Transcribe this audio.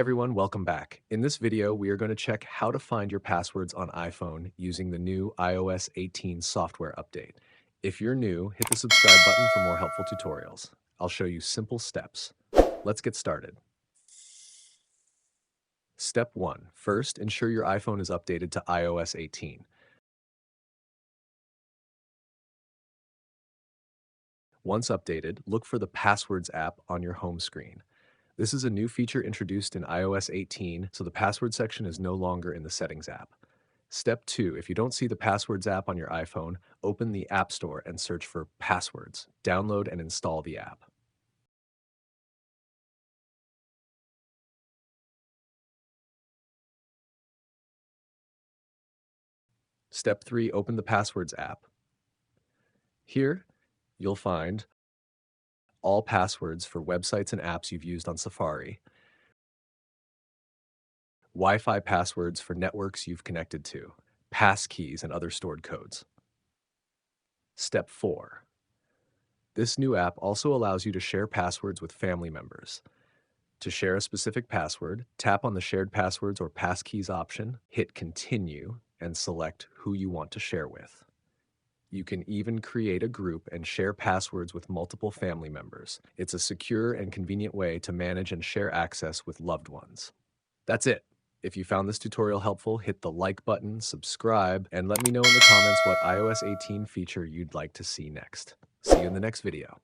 Everyone, welcome back. In this video, we are going to check how to find your passwords on iPhone using the new iOS 18 software update. If you're new, hit the subscribe button for more helpful tutorials. I'll show you simple steps. Let's get started. Step 1. First, ensure your iPhone is updated to iOS 18. Once updated, look for the Passwords app on your home screen. This is a new feature introduced in iOS 18, so the password section is no longer in the Settings app. Step 2, if you don't see the Passwords app on your iPhone, open the App Store and search for Passwords. Download and install the app. Step 3, open the Passwords app. Here, you'll find all passwords for websites and apps you've used on Safari, Wi-Fi passwords for networks you've connected to, passkeys and other stored codes. Step 4. This new app also allows you to share passwords with family members. To share a specific password, tap on the Shared Passwords or Passkeys option, hit Continue, and select who you want to share with. You can even create a group and share passwords with multiple family members. It's a secure and convenient way to manage and share access with loved ones. That's it. If you found this tutorial helpful, hit the like button, subscribe, and let me know in the comments what iOS 18 feature you'd like to see next. See you in the next video.